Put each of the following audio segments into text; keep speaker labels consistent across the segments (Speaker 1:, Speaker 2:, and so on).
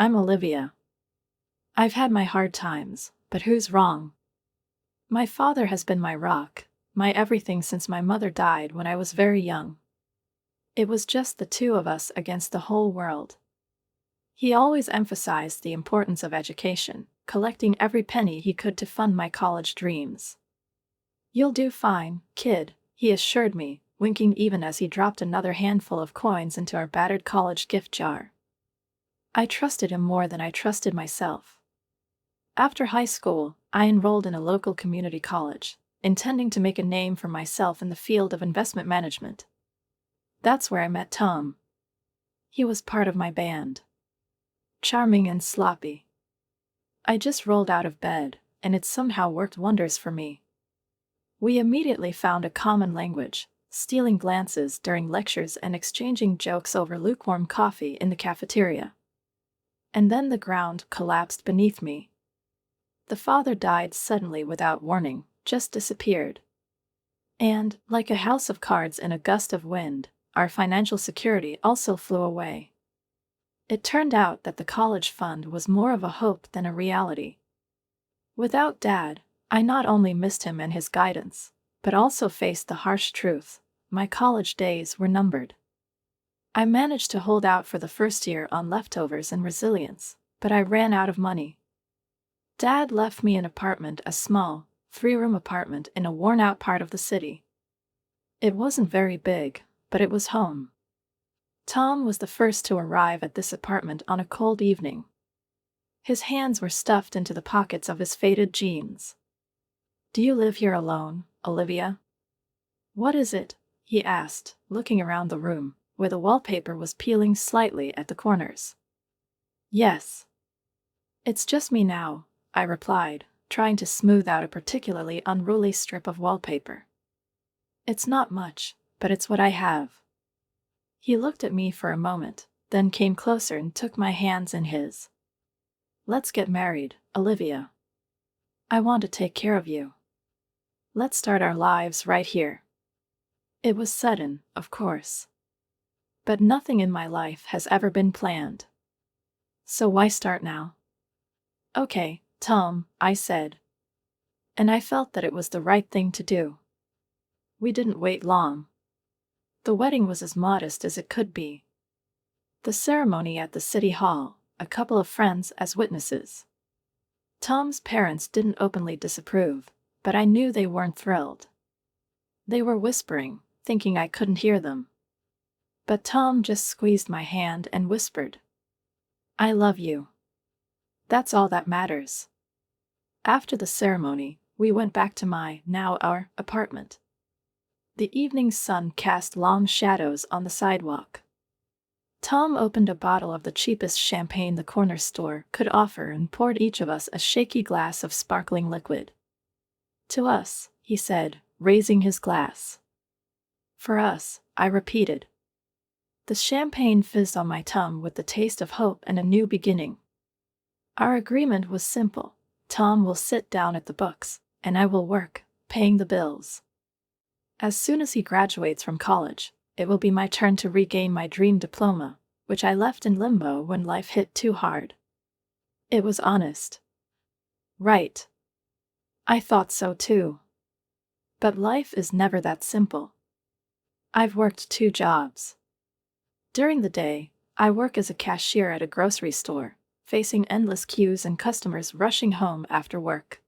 Speaker 1: I'm Olivia. I've had my hard times, but who's wrong? My father has been my rock, my everything since my mother died when I was very young. It was just the two of us against the whole world. He always emphasized the importance of education, collecting every penny he could to fund my college dreams. "You'll do fine, kid," he assured me, winking even as he dropped another handful of coins into our battered college gift jar. I trusted him more than I trusted myself. After high school, I enrolled in a local community college, intending to make a name for myself in the field of investment management. That's where I met Tom. He was part of my band. Charming and sloppy. I just rolled out of bed, and it somehow worked wonders for me. We immediately found a common language, stealing glances during lectures and exchanging jokes over lukewarm coffee in the cafeteria. And then the ground collapsed beneath me. The father died suddenly without warning, just disappeared. And, like a house of cards in a gust of wind, our financial security also flew away. It turned out that the college fund was more of a hope than a reality. Without Dad, I not only missed him and his guidance, but also faced the harsh truth: my college days were numbered. I managed to hold out for the first year on leftovers and resilience, but I ran out of money. Dad left me an apartment, a small, three-room apartment in a worn-out part of the city. It wasn't very big, but it was home. Tom was the first to arrive at this apartment on a cold evening. His hands were stuffed into the pockets of his faded jeans. "Do you live here alone, Olivia?" "What is it?" he asked, looking around the room, where the wallpaper was peeling slightly at the corners. "Yes. It's just me now," I replied, trying to smooth out a particularly unruly strip of wallpaper. "It's not much, but it's what I have." He looked at me for a moment, then came closer and took my hands in his. "Let's get married, Olivia. I want to take care of you. Let's start our lives right here." It was sudden, of course. But nothing in my life has ever been planned. So why start now? "Okay, Tom," I said. And I felt that it was the right thing to do. We didn't wait long. The wedding was as modest as it could be. The ceremony at the city hall, a couple of friends as witnesses. Tom's parents didn't openly disapprove, but I knew they weren't thrilled. They were whispering, thinking I couldn't hear them. But Tom just squeezed my hand and whispered, "I love you. That's all that matters." After the ceremony, we went back to now our apartment. The evening sun cast long shadows on the sidewalk. Tom opened a bottle of the cheapest champagne the corner store could offer and poured each of us a shaky glass of sparkling liquid. "To us," he said, raising his glass. "For us," I repeated. The champagne fizzed on my tongue with the taste of hope and a new beginning. Our agreement was simple. Tom will sit down at the books, and I will work, paying the bills. As soon as he graduates from college, it will be my turn to regain my dream diploma, which I left in limbo when life hit too hard. It was honest. Right. I thought so too. But life is never that simple. I've worked 2 jobs. During the day, I work as a cashier at a grocery store, facing endless queues and customers rushing home after work.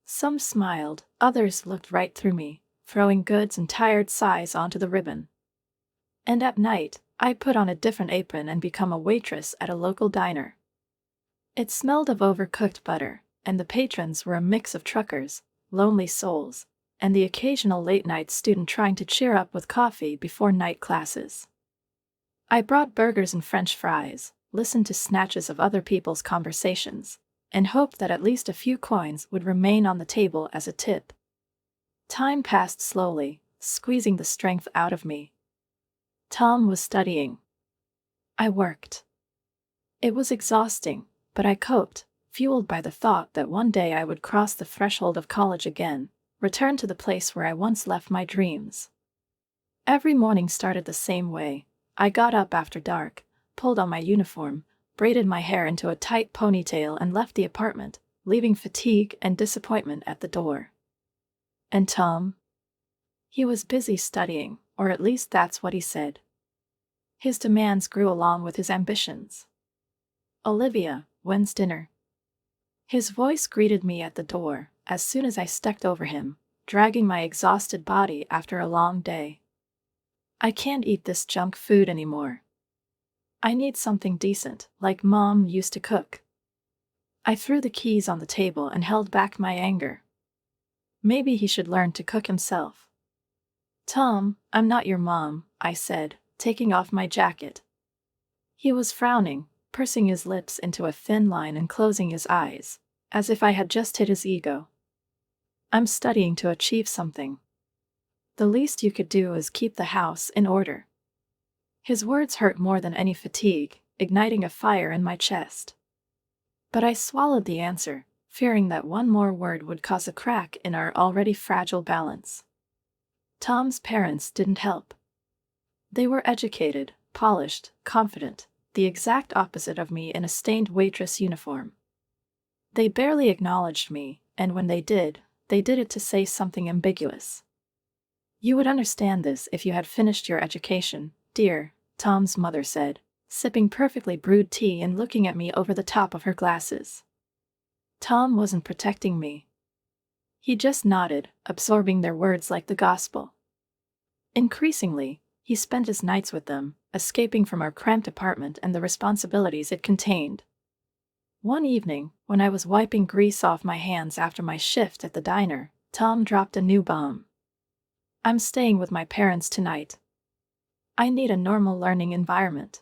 Speaker 1: Some smiled, others looked right through me, throwing goods and tired sighs onto the ribbon. And at night, I put on a different apron and become a waitress at a local diner. It smelled of overcooked butter, and the patrons were a mix of truckers, lonely souls, and the occasional late-night student trying to cheer up with coffee before night classes. I brought burgers and French fries, listened to snatches of other people's conversations, and hoped that at least a few coins would remain on the table as a tip. Time passed slowly, squeezing the strength out of me. Tom was studying. I worked. It was exhausting, but I coped, fueled by the thought that one day I would cross the threshold of college again, return to the place where I once left my dreams. Every morning started the same way. I got up after dark, pulled on my uniform, braided my hair into a tight ponytail, and left the apartment, leaving fatigue and disappointment at the door. And Tom? He was busy studying, or at least that's what he said. His demands grew along with his ambitions. "Olivia, when's dinner?" His voice greeted me at the door as soon as I stepped over him, dragging my exhausted body after a long day. "I can't eat this junk food anymore. I need something decent, like Mom used to cook." I threw the keys on the table and held back my anger. Maybe he should learn to cook himself. "Tom, I'm not your mom," I said, taking off my jacket. He was frowning, pursing his lips into a thin line and closing his eyes, as if I had just hit his ego. "I'm studying to achieve something. The least you could do is keep the house in order." His words hurt more than any fatigue, igniting a fire in my chest. But I swallowed the answer, fearing that one more word would cause a crack in our already fragile balance. Tom's parents didn't help. They were educated, polished, confident, the exact opposite of me in a stained waitress uniform. They barely acknowledged me, and when they did it to say something ambiguous. "You would understand this if you had finished your education, dear," Tom's mother said, sipping perfectly brewed tea and looking at me over the top of her glasses. Tom wasn't protecting me. He just nodded, absorbing their words like the gospel. Increasingly, he spent his nights with them, escaping from our cramped apartment and the responsibilities it contained. One evening, when I was wiping grease off my hands after my shift at the diner, Tom dropped a new bomb. "I'm staying with my parents tonight. I need a normal learning environment.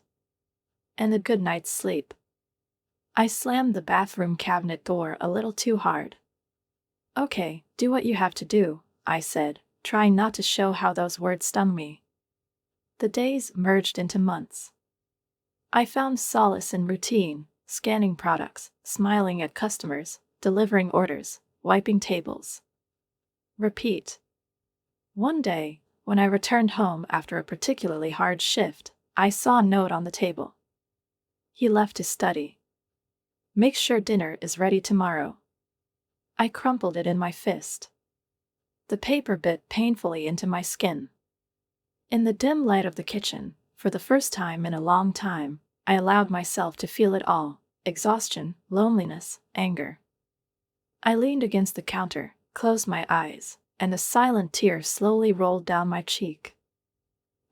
Speaker 1: And a good night's sleep." I slammed the bathroom cabinet door a little too hard. "Okay, do what you have to do," I said, trying not to show how those words stung me. The days merged into months. I found solace in routine, scanning products, smiling at customers, delivering orders, wiping tables. Repeat. One day, when I returned home after a particularly hard shift, I saw a note on the table. He left to study. "Make sure dinner is ready tomorrow." I crumpled it in my fist. The paper bit painfully into my skin. In the dim light of the kitchen, for the first time in a long time, I allowed myself to feel it all: exhaustion, loneliness, anger. I leaned against the counter, closed my eyes, and a silent tear slowly rolled down my cheek.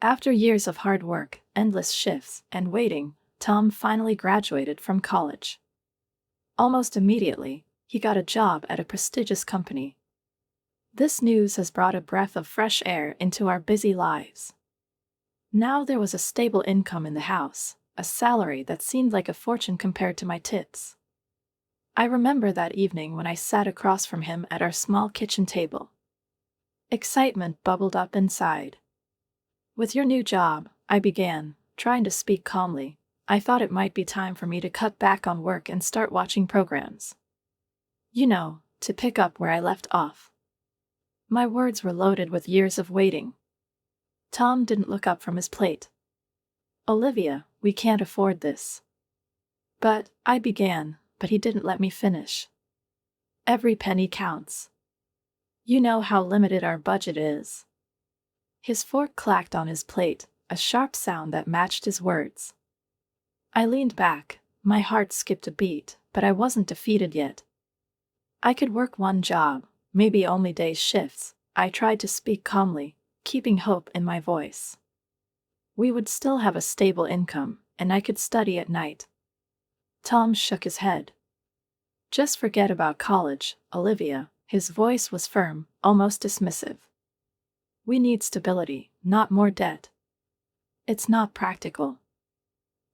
Speaker 1: After years of hard work, endless shifts, and waiting, Tom finally graduated from college. Almost immediately, he got a job at a prestigious company. This news has brought a breath of fresh air into our busy lives. Now there was a stable income in the house, a salary that seemed like a fortune compared to my tips. I remember that evening when I sat across from him at our small kitchen table. Excitement bubbled up inside. "With your new job," I began, trying to speak calmly, "I thought it might be time for me to cut back on work and start watching programs. You know, to pick up where I left off." My words were loaded with years of waiting. Tom didn't look up from his plate. "Olivia, we can't afford this." But he didn't let me finish. "Every penny counts. You know how limited our budget is." His fork clacked on his plate, a sharp sound that matched his words. I leaned back, my heart skipped a beat, but I wasn't defeated yet. I could work one job, maybe only day shifts. I tried to speak calmly, keeping hope in my voice. We would still have a stable income, and I could study at night. Tom shook his head. "Just forget about college, Olivia." His voice was firm, almost dismissive. "We need stability, not more debt. It's not practical."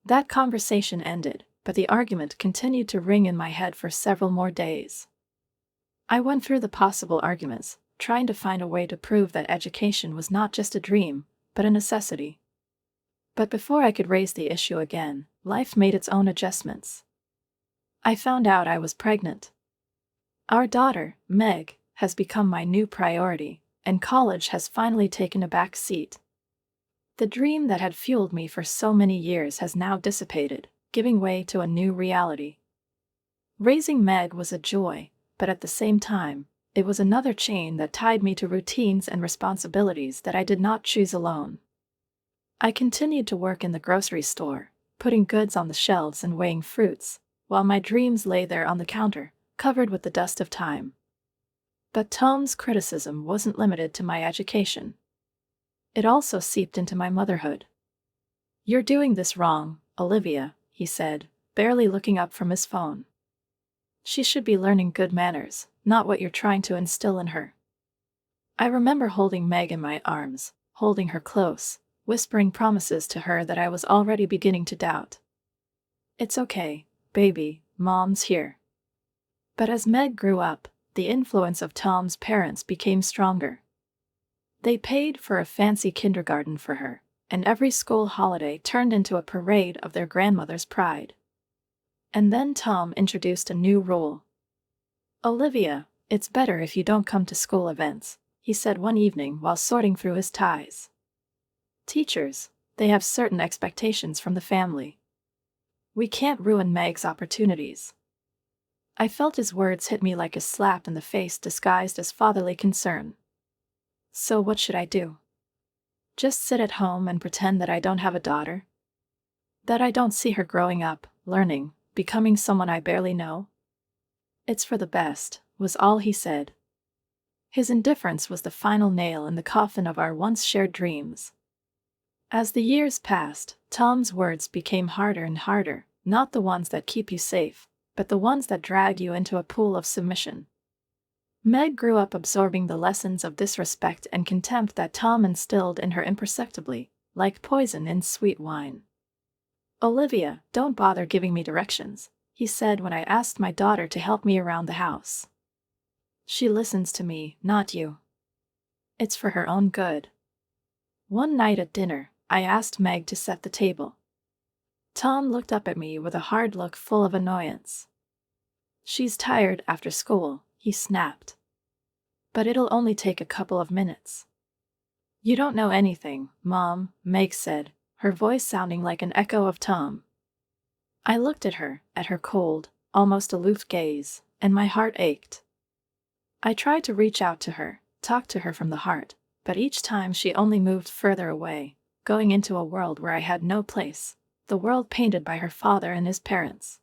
Speaker 1: That conversation ended, but the argument continued to ring in my head for several more days. I went through the possible arguments, trying to find a way to prove that education was not just a dream, but a necessity. But before I could raise the issue again, life made its own adjustments. I found out I was pregnant. Our daughter, Meg, has become my new priority, and college has finally taken a back seat. The dream that had fueled me for so many years has now dissipated, giving way to a new reality. Raising Meg was a joy, but at the same time, it was another chain that tied me to routines and responsibilities that I did not choose alone. I continued to work in the grocery store, putting goods on the shelves and weighing fruits, while my dreams lay there on the counter, covered with the dust of time. But Tom's criticism wasn't limited to my education. It also seeped into my motherhood. "You're doing this wrong, Olivia," he said, barely looking up from his phone. "She should be learning good manners, not what you're trying to instill in her." I remember holding Meg in my arms, holding her close, whispering promises to her that I was already beginning to doubt. "It's okay, baby, Mom's here." But as Meg grew up, the influence of Tom's parents became stronger. They paid for a fancy kindergarten for her, and every school holiday turned into a parade of their grandmother's pride. And then Tom introduced a new rule. "Olivia, it's better if you don't come to school events," he said one evening while sorting through his ties. "Teachers, they have certain expectations from the family. We can't ruin Meg's opportunities." I felt his words hit me like a slap in the face disguised as fatherly concern. So what should I do? Just sit at home and pretend that I don't have a daughter? That I don't see her growing up, learning, becoming someone I barely know? "It's for the best," was all he said. His indifference was the final nail in the coffin of our once shared dreams. As the years passed, Tom's words became harder and harder, not the ones that keep you safe, but the ones that drag you into a pool of submission. Meg grew up absorbing the lessons of disrespect and contempt that Tom instilled in her imperceptibly, like poison in sweet wine. "Olivia, don't bother giving me directions," he said when I asked my daughter to help me around the house. "She listens to me, not you. It's for her own good." One night at dinner, I asked Meg to set the table. Tom looked up at me with a hard look full of annoyance. "She's tired after school," he snapped. "But it'll only take a couple of minutes." "You don't know anything, Mom," Meg said, her voice sounding like an echo of Tom. I looked at her cold, almost aloof gaze, and my heart ached. I tried to reach out to her, talk to her from the heart, but each time she only moved further away, going into a world where I had no place, the world painted by her father and his parents.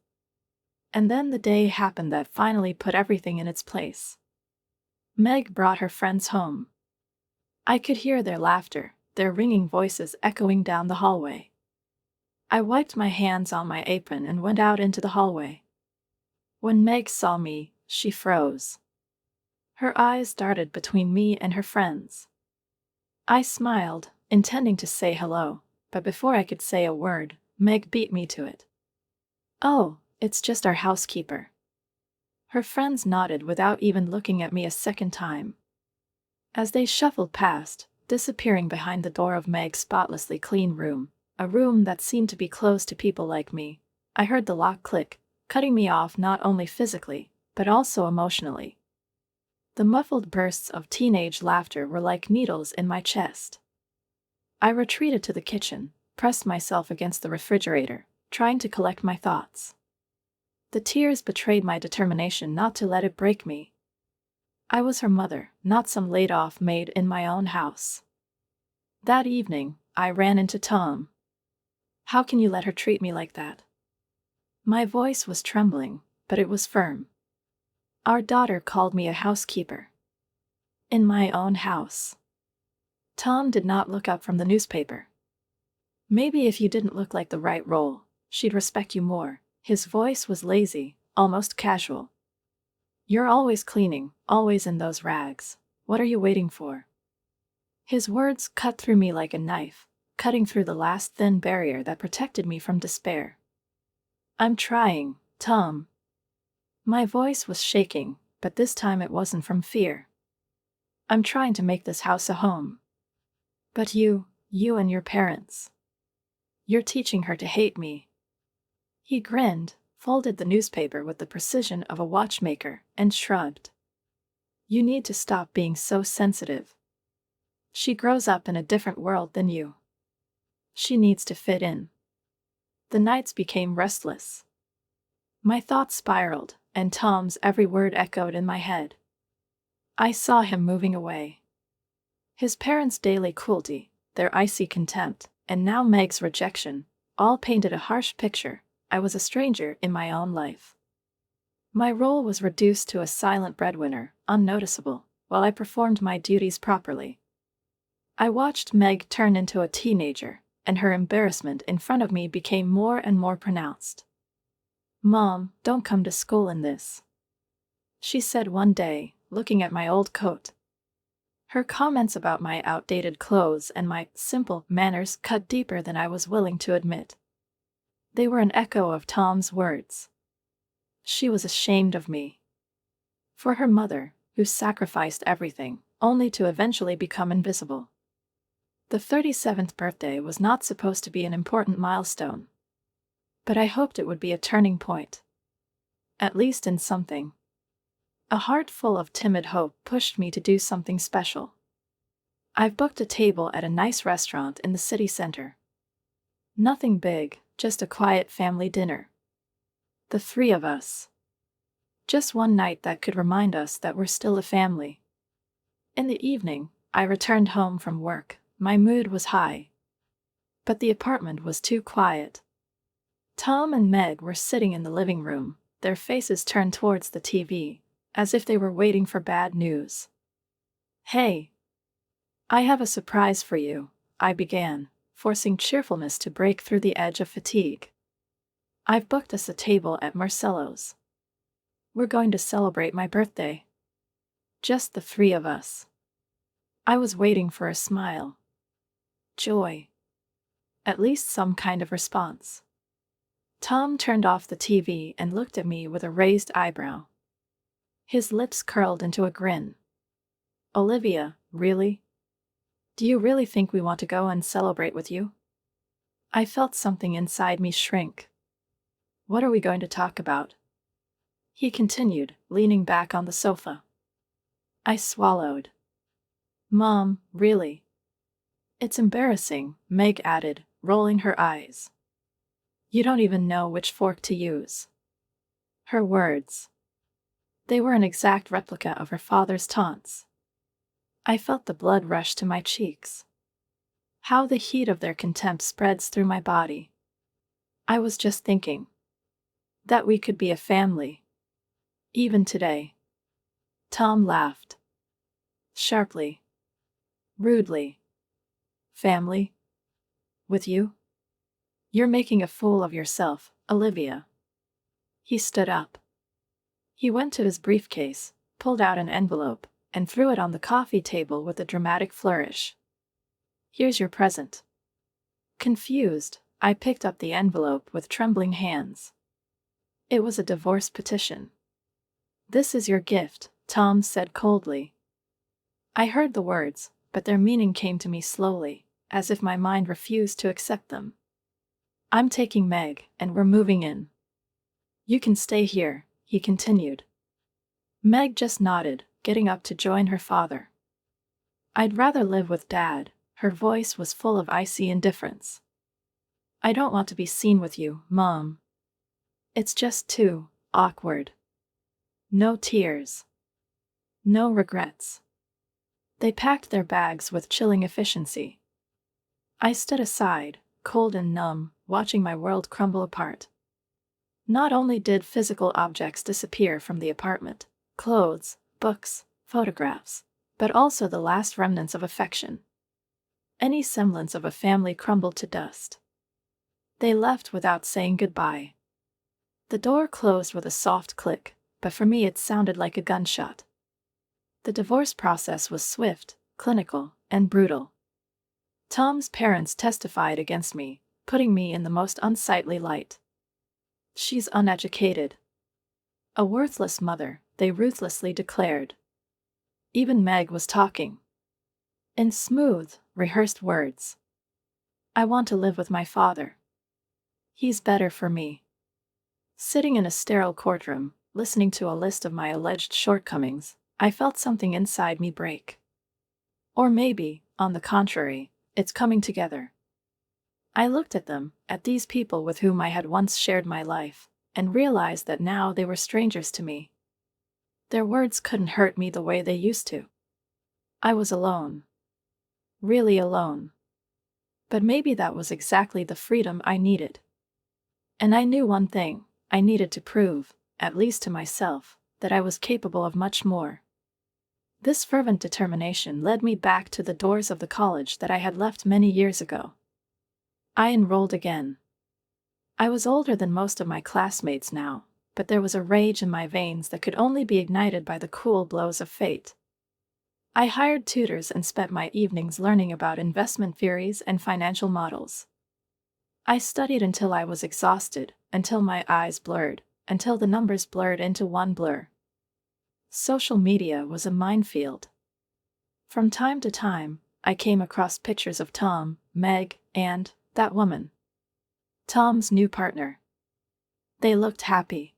Speaker 1: And then the day happened that finally put everything in its place. Meg brought her friends home. I could hear their laughter, their ringing voices echoing down the hallway. I wiped my hands on my apron and went out into the hallway. When Meg saw me, she froze. Her eyes darted between me and her friends. I smiled, intending to say hello, but before I could say a word, Meg beat me to it. "Oh, it's just our housekeeper." Her friends nodded without even looking at me a second time. As they shuffled past, disappearing behind the door of Meg's spotlessly clean room, a room that seemed to be closed to people like me, I heard the lock click, cutting me off not only physically, but also emotionally. The muffled bursts of teenage laughter were like needles in my chest. I retreated to the kitchen, pressed myself against the refrigerator, trying to collect my thoughts. The tears betrayed my determination not to let it break me. I was her mother, not some laid-off maid in my own house. That evening, I ran into Tom. "How can you let her treat me like that?" My voice was trembling, but it was firm. "Our daughter called me a housekeeper. In my own house." Tom did not look up from the newspaper. "Maybe if you didn't look like the right role, she'd respect you more." His voice was lazy, almost casual. "You're always cleaning, always in those rags. What are you waiting for?" His words cut through me like a knife, cutting through the last thin barrier that protected me from despair. "I'm trying, Tom." My voice was shaking, but this time it wasn't from fear. "I'm trying to make this house a home. But you and your parents. You're teaching her to hate me." He grinned, folded the newspaper with the precision of a watchmaker, and shrugged. "You need to stop being so sensitive. She grows up in a different world than you. She needs to fit in." The nights became restless. My thoughts spiraled, and Tom's every word echoed in my head. I saw him moving away. His parents' daily cruelty, their icy contempt, and now Meg's rejection, all painted a harsh picture. I was a stranger in my own life. My role was reduced to a silent breadwinner, unnoticeable, while I performed my duties properly. I watched Meg turn into a teenager, and her embarrassment in front of me became more and more pronounced. "Mom, don't come to school in this," she said one day, looking at my old coat. Her comments about my outdated clothes and my simple manners cut deeper than I was willing to admit. They were an echo of Tom's words. She was ashamed of me. For her mother, who sacrificed everything, only to eventually become invisible. The 37th birthday was not supposed to be an important milestone. But I hoped it would be a turning point. At least in something. A heart full of timid hope pushed me to do something special. I've booked a table at a nice restaurant in the city center. Nothing big, just a quiet family dinner. The three of us. Just one night that could remind us that we're still a family. In the evening, I returned home from work. My mood was high. But the apartment was too quiet. Tom and Meg were sitting in the living room, their faces turned towards the TV, as if they were waiting for bad news. "Hey, I have a surprise for you," I began, forcing cheerfulness to break through the edge of fatigue. "I've booked us a table at Marcello's. We're going to celebrate my birthday. Just the three of us." I was waiting for a smile. Joy. At least some kind of response. Tom turned off the TV and looked at me with a raised eyebrow. His lips curled into a grin. "Olivia, really? Do you really think we want to go and celebrate with you?" I felt something inside me shrink. "What are we going to talk about?" he continued, leaning back on the sofa. I swallowed. "Mom, really? It's embarrassing," Meg added, rolling her eyes. "You don't even know which fork to use." Her words. They were an exact replica of her father's taunts. I felt the blood rush to my cheeks. How the heat of their contempt spreads through my body. I was just thinking that we could be a family. Even today. Tom laughed. Sharply. Rudely. "Family? With you? You're making a fool of yourself, Olivia." He stood up. He went to his briefcase, pulled out an envelope, and threw it on the coffee table with a dramatic flourish. "Here's your present." Confused, I picked up the envelope with trembling hands. It was a divorce petition. "This is your gift," Tom said coldly. I heard the words, but their meaning came to me slowly, as if my mind refused to accept them. "I'm taking Meg, and we're moving in. You can stay here," he continued. Meg just nodded, getting up to join her father. "I'd rather live with Dad," her voice was full of icy indifference. "I don't want to be seen with you, Mom. It's just too awkward." No tears. No regrets. They packed their bags with chilling efficiency. I stood aside, cold and numb, watching my world crumble apart. Not only did physical objects disappear from the apartment, clothes, books, photographs, but also the last remnants of affection. Any semblance of a family crumbled to dust. They left without saying goodbye. The door closed with a soft click, but for me it sounded like a gunshot. The divorce process was swift, clinical, and brutal. Tom's parents testified against me, putting me in the most unsightly light. "She's uneducated. A worthless mother," they ruthlessly declared. Even Meg was talking. In smooth, rehearsed words. "I want to live with my father. He's better for me." Sitting in a sterile courtroom, listening to a list of my alleged shortcomings, I felt something inside me break. Or maybe, on the contrary, it's coming together. I looked at them, at these people with whom I had once shared my life, and realized that now they were strangers to me. Their words couldn't hurt me the way they used to. I was alone. Really alone. But maybe that was exactly the freedom I needed. And I knew one thing: I needed to prove, at least to myself, that I was capable of much more. This fervent determination led me back to the doors of the college that I had left many years ago. I enrolled again. I was older than most of my classmates now, but there was a rage in my veins that could only be ignited by the cool blows of fate. I hired tutors and spent my evenings learning about investment theories and financial models. I studied until I was exhausted, until my eyes blurred, until the numbers blurred into one blur. Social media was a minefield. From time to time, I came across pictures of Tom, Meg, and that woman, Tom's new partner. They looked happy.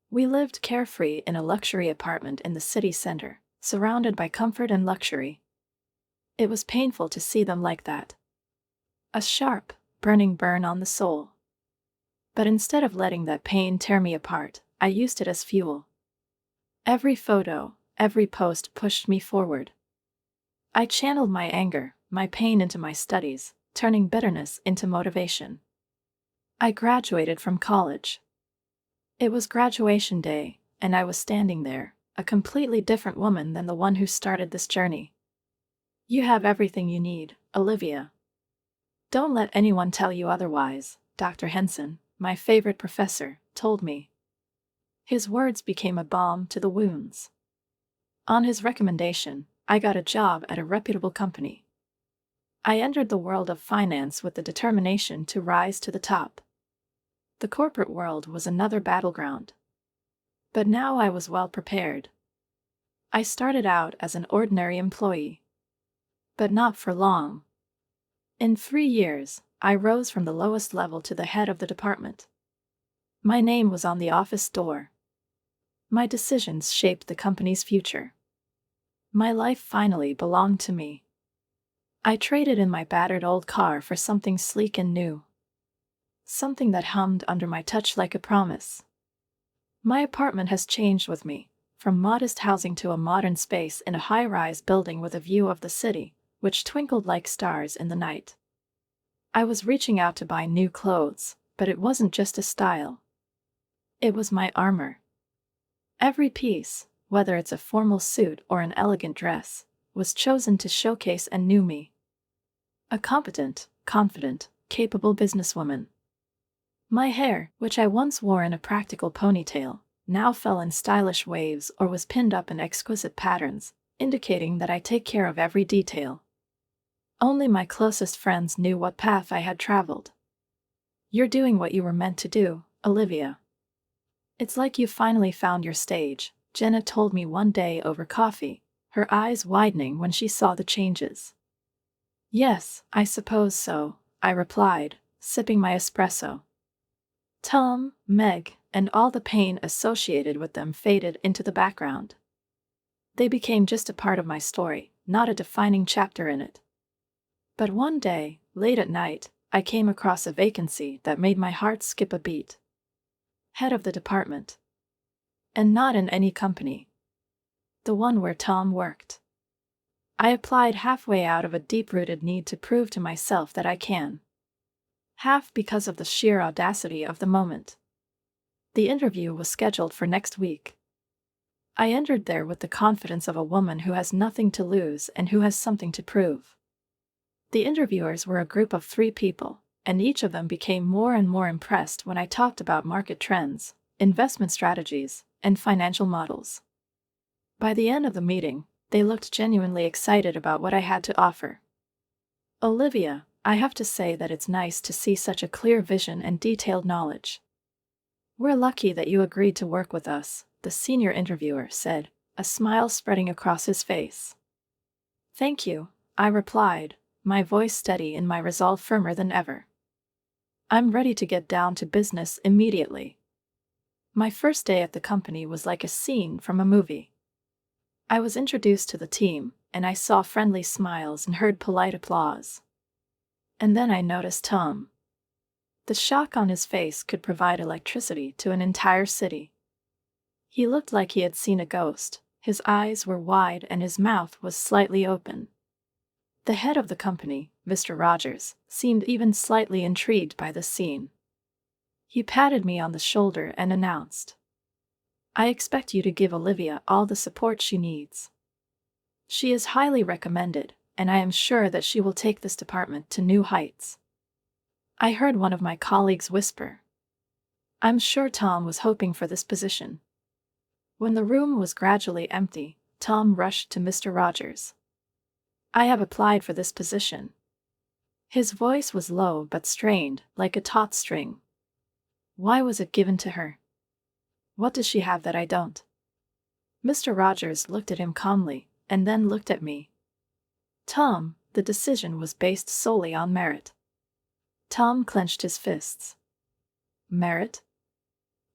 Speaker 1: We lived carefree in a luxury apartment in the city center, surrounded by comfort and luxury. It was painful to see them like that. A sharp, burning burn on the soul. But instead of letting that pain tear me apart, I used it as fuel. Every photo, every post pushed me forward. I channeled my anger, my pain into my studies, turning bitterness into motivation. I graduated from college. It was graduation day, and I was standing there, a completely different woman than the one who started this journey. You have everything you need, Olivia. Don't let anyone tell you otherwise, Dr. Henson, my favorite professor, told me. His words became a balm to the wounds. On his recommendation, I got a job at a reputable company. I entered the world of finance with the determination to rise to the top. The corporate world was another battleground. But now I was well prepared. I started out as an ordinary employee. But not for long. In 3 years, I rose from the lowest level to the head of the department. My name was on the office door. My decisions shaped the company's future. My life finally belonged to me. I traded in my battered old car for something sleek and new. Something that hummed under my touch like a promise. My apartment has changed with me, from modest housing to a modern space in a high-rise building with a view of the city, which twinkled like stars in the night. I was reaching out to buy new clothes, but it wasn't just a style. It was my armor. Every piece, whether it's a formal suit or an elegant dress, was chosen to showcase a new me. A competent, confident, capable businesswoman. My hair, which I once wore in a practical ponytail, now fell in stylish waves or was pinned up in exquisite patterns, indicating that I take care of every detail. Only my closest friends knew what path I had traveled. You're doing what you were meant to do, Olivia. It's like you finally found your stage, Jenna told me one day over coffee, her eyes widening when she saw the changes. Yes, I suppose so, I replied, sipping my espresso. Tom, Meg, and all the pain associated with them faded into the background. They became just a part of my story, not a defining chapter in it. But one day, late at night, I came across a vacancy that made my heart skip a beat. Head of the department. And not in any company. The one where Tom worked. I applied halfway out of a deep-rooted need to prove to myself that I can. Half because of the sheer audacity of the moment. The interview was scheduled for next week. I entered there with the confidence of a woman who has nothing to lose and who has something to prove. The interviewers were a group of 3 people, and each of them became more and more impressed when I talked about market trends, investment strategies, and financial models. By the end of the meeting, they looked genuinely excited about what I had to offer. Olivia, I have to say that it's nice to see such a clear vision and detailed knowledge. We're lucky that you agreed to work with us, the senior interviewer said, a smile spreading across his face. Thank you, I replied, my voice steady and my resolve firmer than ever. I'm ready to get down to business immediately. My first day at the company was like a scene from a movie. I was introduced to the team, and I saw friendly smiles and heard polite applause. And then I noticed Tom. The shock on his face could provide electricity to an entire city. He looked like he had seen a ghost. His eyes were wide and his mouth was slightly open. The head of the company, Mr. Rogers, seemed even slightly intrigued by the scene. He patted me on the shoulder and announced, "I expect you to give Olivia all the support she needs. She is highly recommended, and I am sure that she will take this department to new heights." I heard one of my colleagues whisper, "I'm sure Tom was hoping for this position." When the room was gradually empty, Tom rushed to Mr. Rogers. "I have applied for this position." His voice was low but strained, like a taut string. "Why was it given to her? What does she have that I don't?" Mr. Rogers looked at him calmly, and then looked at me. "Tom, the decision was based solely on merit." Tom clenched his fists. "Merit?"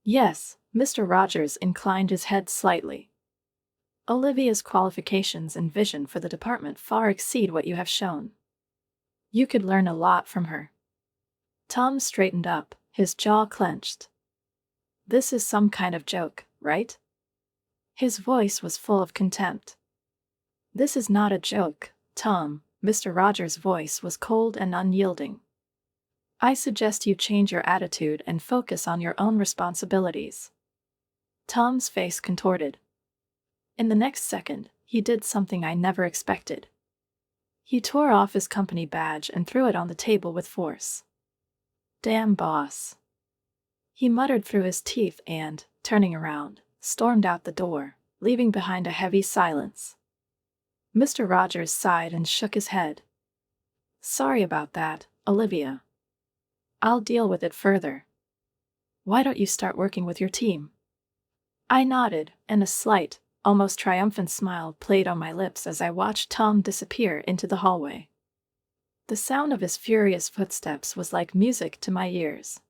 Speaker 1: "Yes," Mr. Rogers inclined his head slightly. "Olivia's qualifications and vision for the department far exceed what you have shown. You could learn a lot from her." Tom straightened up, his jaw clenched. "This is some kind of joke, right?" His voice was full of contempt. "This is not a joke, Tom." Mr. Rogers' voice was cold and unyielding. "I suggest you change your attitude and focus on your own responsibilities." Tom's face contorted. In the next second, he did something I never expected. He tore off his company badge and threw it on the table with force. "Damn boss." He muttered through his teeth and, turning around, stormed out the door, leaving behind a heavy silence. Mr. Rogers sighed and shook his head. "Sorry about that, Olivia. I'll deal with it further. Why don't you start working with your team?" I nodded, and a slight, almost triumphant smile played on my lips as I watched Tom disappear into the hallway. The sound of his furious footsteps was like music to my ears.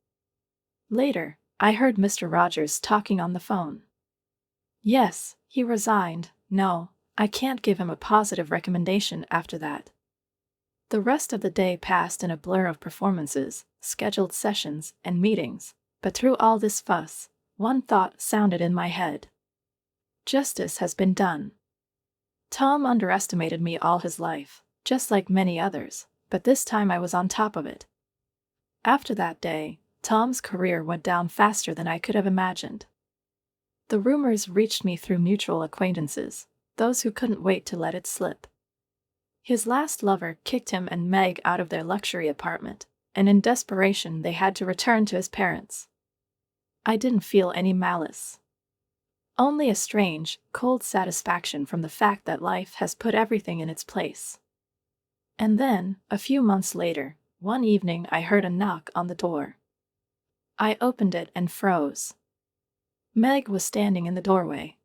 Speaker 1: Later, I heard Mr. Rogers talking on the phone. "Yes, he resigned. No, I can't give him a positive recommendation after that." The rest of the day passed in a blur of performances, scheduled sessions, and meetings, but through all this fuss, one thought sounded in my head. Justice has been done. Tom underestimated me all his life, just like many others, but this time I was on top of it. After that day, Tom's career went down faster than I could have imagined. The rumors reached me through mutual acquaintances, those who couldn't wait to let it slip. His last lover kicked him and Meg out of their luxury apartment, and in desperation they had to return to his parents. I didn't feel any malice. Only a strange, cold satisfaction from the fact that life has put everything in its place. And then, a few months later, one evening I heard a knock on the door. I opened it and froze. Meg was standing in the doorway.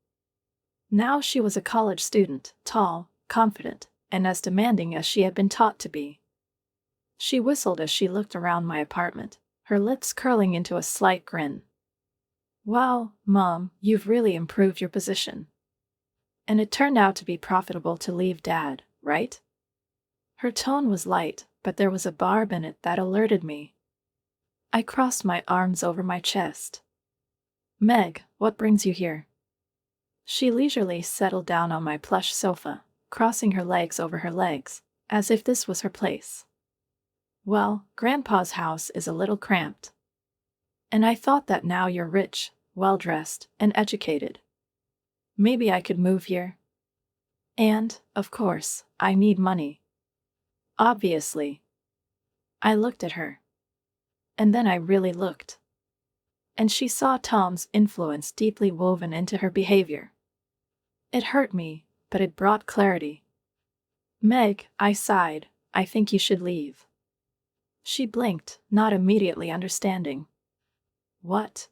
Speaker 1: Now she was a college student, tall, confident, and as demanding as she had been taught to be. She whistled as she looked around my apartment, her lips curling into a slight grin. "Wow, Mom, you've really improved your position. And it turned out to be profitable to leave Dad, right?" Her tone was light, but there was a barb in it that alerted me. I crossed my arms over my chest. "Meg, what brings you here?" She leisurely settled down on my plush sofa, crossing her legs over her legs, as if this was her place. "Well, Grandpa's house is a little cramped. And I thought that now you're rich, well-dressed, and educated. Maybe I could move here. And, of course, I need money. Obviously." I looked at her. And then I really looked. And she saw Tom's influence deeply woven into her behavior. It hurt me, but it brought clarity. "Meg," I sighed, "I think you should leave." She blinked, not immediately understanding. "What?"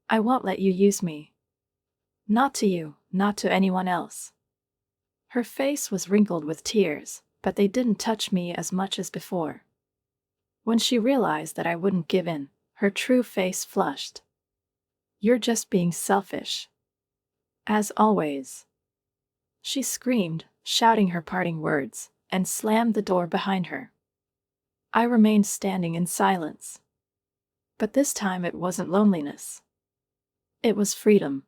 Speaker 1: "I won't let you use me. Not to you, not to anyone else." Her face was wrinkled with tears, but they didn't touch me as much as before. When she realized that I wouldn't give in, her true face flushed. "You're just being selfish. As always." She screamed, shouting her parting words, and slammed the door behind her. I remained standing in silence. But this time it wasn't loneliness. It was freedom.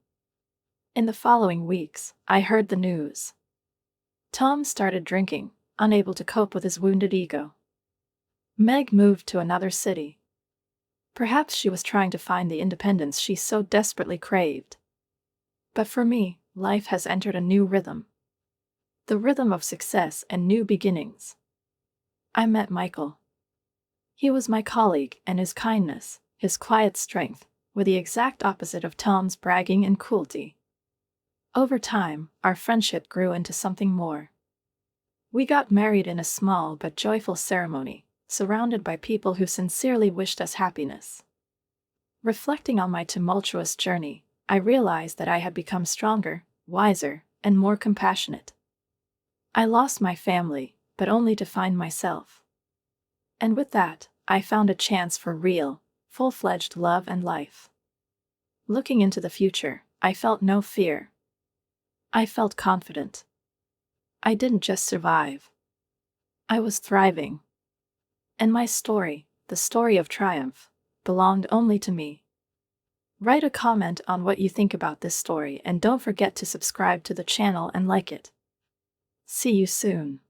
Speaker 1: In the following weeks, I heard the news. Tom started drinking, unable to cope with his wounded ego. Meg moved to another city. Perhaps she was trying to find the independence she so desperately craved. But for me, life has entered a new rhythm. The rhythm of success and new beginnings. I met Michael. He was my colleague, and his kindness, his quiet strength, were the exact opposite of Tom's bragging and cruelty. Over time, our friendship grew into something more. We got married in a small but joyful ceremony, surrounded by people who sincerely wished us happiness. Reflecting on my tumultuous journey, I realized that I had become stronger, wiser, and more compassionate. I lost my family, but only to find myself. And with that, I found a chance for real, full-fledged love and life. Looking into the future, I felt no fear. I felt confident. I didn't just survive. I was thriving. And my story, the story of triumph, belonged only to me. Write a comment on what you think about this story and don't forget to subscribe to the channel and like it. See you soon.